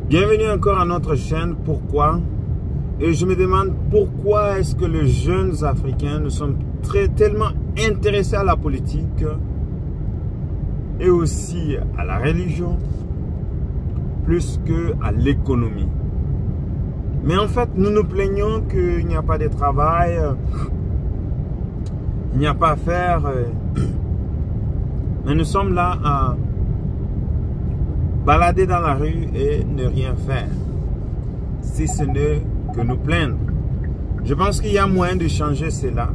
Bienvenue encore à notre chaîne. Pourquoi? Et je me demande pourquoi est-ce que les jeunes Africains nous sommes tellement intéressés à la politique et aussi à la religion plus qu'à l'économie. Mais en fait, nous nous plaignons qu'il n'y a pas de travail, il n'y a pas à faire. Mais nous sommes là à balader dans la rue et ne rien faire, si ce n'est que nous plaindre. Je pense qu'il y a moyen de changer cela,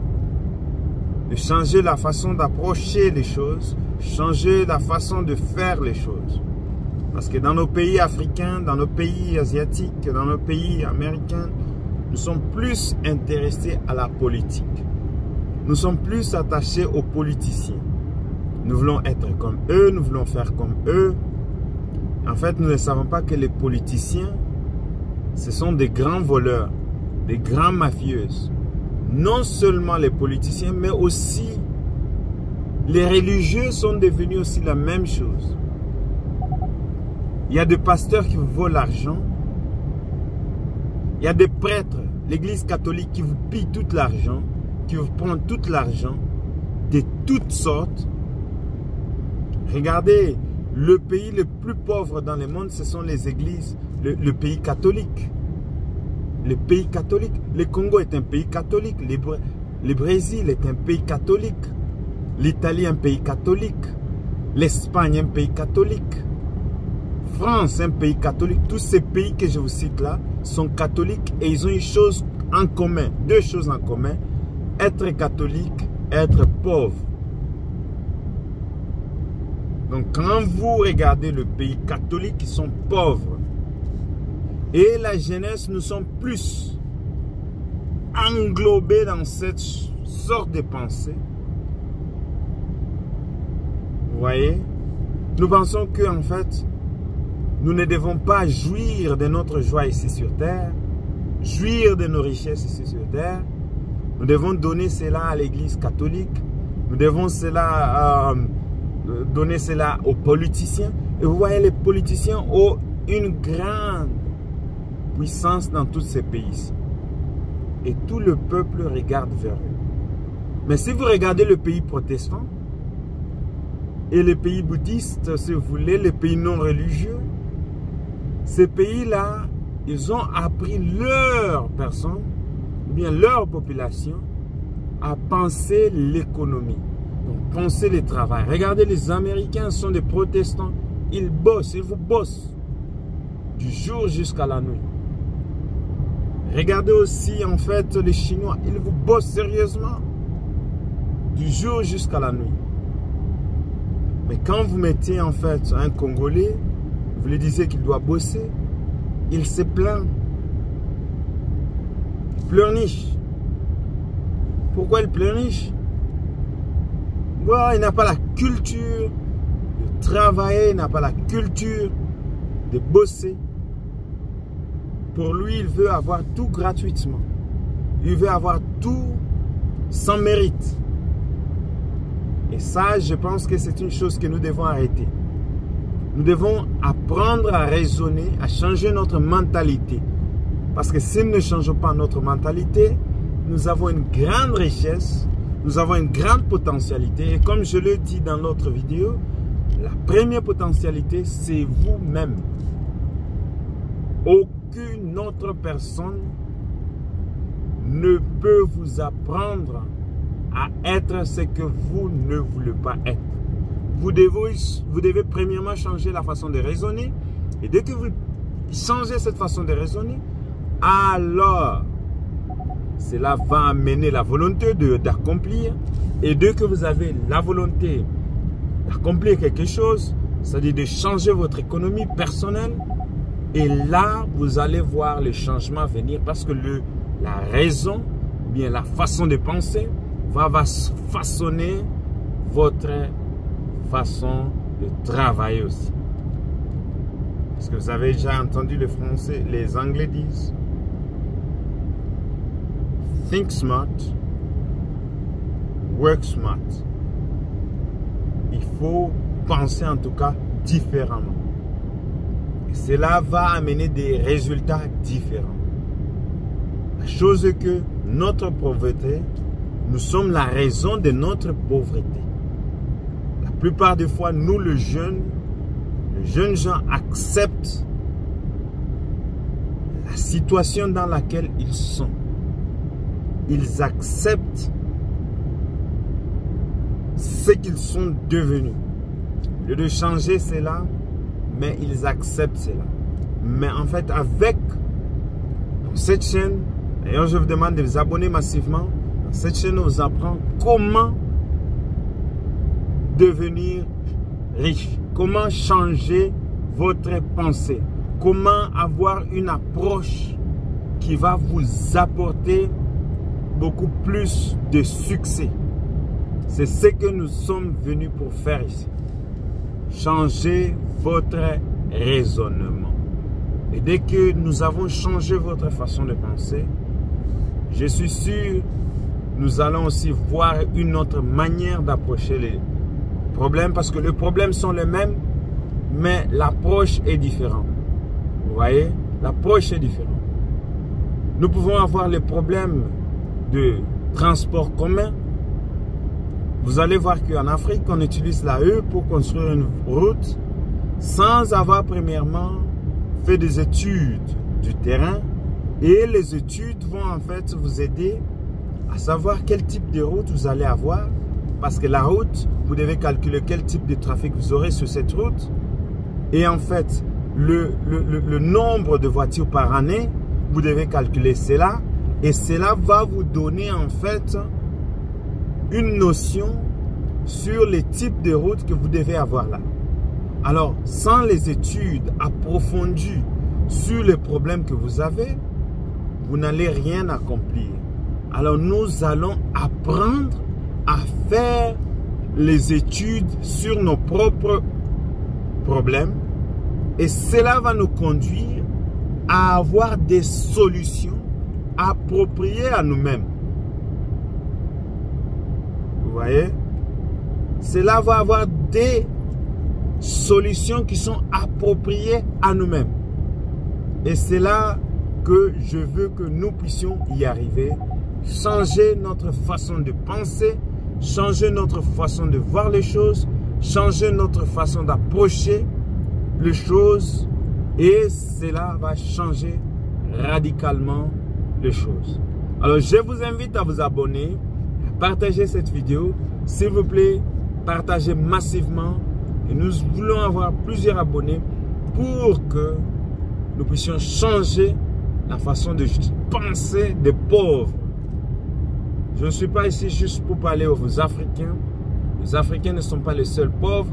de changer la façon d'approcher les choses, changer la façon de faire les choses. Parce que dans nos pays africains, dans nos pays asiatiques, dans nos pays américains, nous sommes plus intéressés à la politique. Nous sommes plus attachés aux politiciens. Nous voulons être comme eux, nous voulons faire comme eux. En fait, nous ne savons pas que les politiciens, ce sont des grands voleurs, des grands mafieuses. Non seulement les politiciens, mais aussi les religieux sont devenus aussi la même chose. Il y a des pasteurs qui vous volent l'argent. Il y a des prêtres, l'église catholique qui vous pille tout l'argent, qui vous prend tout l'argent, de toutes sortes. Regardez, le pays le plus pauvre dans le monde, ce sont les églises, le pays catholique. Le pays catholique. Le Congo est un pays catholique. Le Brésil est un pays catholique. L'Italie un pays catholique. L'Espagne un pays catholique. France un pays catholique. Tous ces pays que je vous cite là sont catholiques et ils ont une chose en commun. Deux choses en commun. Être catholique, être pauvre. Donc quand vous regardez le pays catholique, ils sont pauvres. Et la jeunesse, nous sommes plus englobés dans cette sorte de pensée. Vous voyez? Nous pensons que en fait, nous ne devons pas jouir de notre joie ici sur terre, jouir de nos richesses ici sur terre. Nous devons donner cela à l'église catholique. Nous devons donner cela aux politiciens. Et vous voyez, les politiciens ont une grande puissance dans tous ces pays. Et tout le peuple regarde vers eux. Mais si vous regardez le pays protestant et les pays bouddhistes, si vous voulez, les pays non religieux, ces pays-là, ils ont appris leur personne, bien leur population, à penser l'économie. Donc, penser le travail. Regardez, les Américains sont des protestants. Ils bossent, ils vous bossent du jour jusqu'à la nuit. Regardez aussi, en fait, les Chinois. Ils vous bossent sérieusement du jour jusqu'à la nuit. Mais quand vous mettez, en fait, un Congolais, vous lui disiez qu'il doit bosser, il se plaint. Il pleurniche. Pourquoi il pleurniche? Il n'a pas la culture de travailler, il n'a pas la culture de bosser. Pour lui, il veut avoir tout gratuitement. Il veut avoir tout sans mérite. Et ça, je pense que c'est une chose que nous devons arrêter. Nous devons apprendre à raisonner, à changer notre mentalité. Parce que si nous ne changeons pas notre mentalité, nous avons une grande richesse. Nous avons une grande potentialité et comme je le dis dans l'autre vidéo, la première potentialité, c'est vous-même. Aucune autre personne ne peut vous apprendre à être ce que vous ne voulez pas être. Vous devez premièrement changer la façon de raisonner et dès que vous changez cette façon de raisonner, alors cela va amener la volonté d'accomplir. Et dès que vous avez la volonté d'accomplir quelque chose, c'est-à-dire de changer votre économie personnelle, et là, vous allez voir les changements venir parce que la raison, bien la façon de penser, va façonner votre façon de travailler aussi. Parce que vous avez déjà entendu les Français, les Anglais disent think smart, work smart. Il faut penser en tout cas différemment. Et cela va amener des résultats différents. La chose est que notre pauvreté, nous sommes la raison de notre pauvreté. La plupart des fois, nous les jeunes gens acceptent la situation dans laquelle ils sont. Ils acceptent ce qu'ils sont devenus. Au lieu de changer cela, mais ils acceptent cela. Mais en fait, avec cette chaîne, d'ailleurs je vous demande de vous abonner massivement. Dans cette chaîne, on vous apprend comment devenir riche, comment changer votre pensée, comment avoir une approche qui va vous apporter beaucoup plus de succès. C'est ce que nous sommes venus pour faire ici. Changer votre raisonnement. Et dès que nous avons changé votre façon de penser, je suis sûr, nous allons aussi voir une autre manière d'approcher les problèmes, parce que les problèmes sont les mêmes, mais l'approche est différente. Vous voyez, l'approche est différente. Nous pouvons avoir les problèmes de transport commun. Vous allez voir qu'en Afrique, on utilise la rue pour construire une route sans avoir premièrement fait des études du terrain. Et les études vont en fait vous aider à savoir quel type de route vous allez avoir. Parce que la route, vous devez calculer quel type de trafic vous aurez sur cette route. Et en fait, le nombre de voitures par année, vous devez calculer cela. Et cela va vous donner en fait une notion sur les types de routes que vous devez avoir là. Alors, sans les études approfondies sur les problèmes que vous avez, vous n'allez rien accomplir. Alors, nous allons apprendre à faire les études sur nos propres problèmes. Et cela va nous conduire à avoir des solutions appropriées à nous-mêmes. Vous voyez? Cela va avoir des solutions qui sont appropriées à nous-mêmes. Et c'est là que je veux que nous puissions y arriver. Changer notre façon de penser, changer notre façon de voir les choses, changer notre façon d'approcher les choses. Et cela va changer radicalement les choses. Alors, je vous invite à vous abonner, à partager cette vidéo. S'il vous plaît, partagez massivement. Et nous voulons avoir plusieurs abonnés pour que nous puissions changer la façon de penser des pauvres. Je ne suis pas ici juste pour parler aux Africains. Les Africains ne sont pas les seuls pauvres.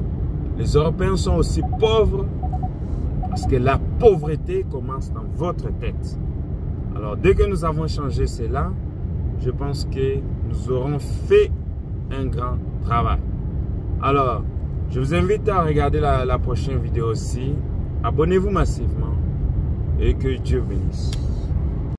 Les Européens sont aussi pauvres. Parce que la pauvreté commence dans votre tête. Alors, dès que nous avons changé cela, je pense que nous aurons fait un grand travail. Alors, je vous invite à regarder la prochaine vidéo aussi. Abonnez-vous massivement et que Dieu bénisse.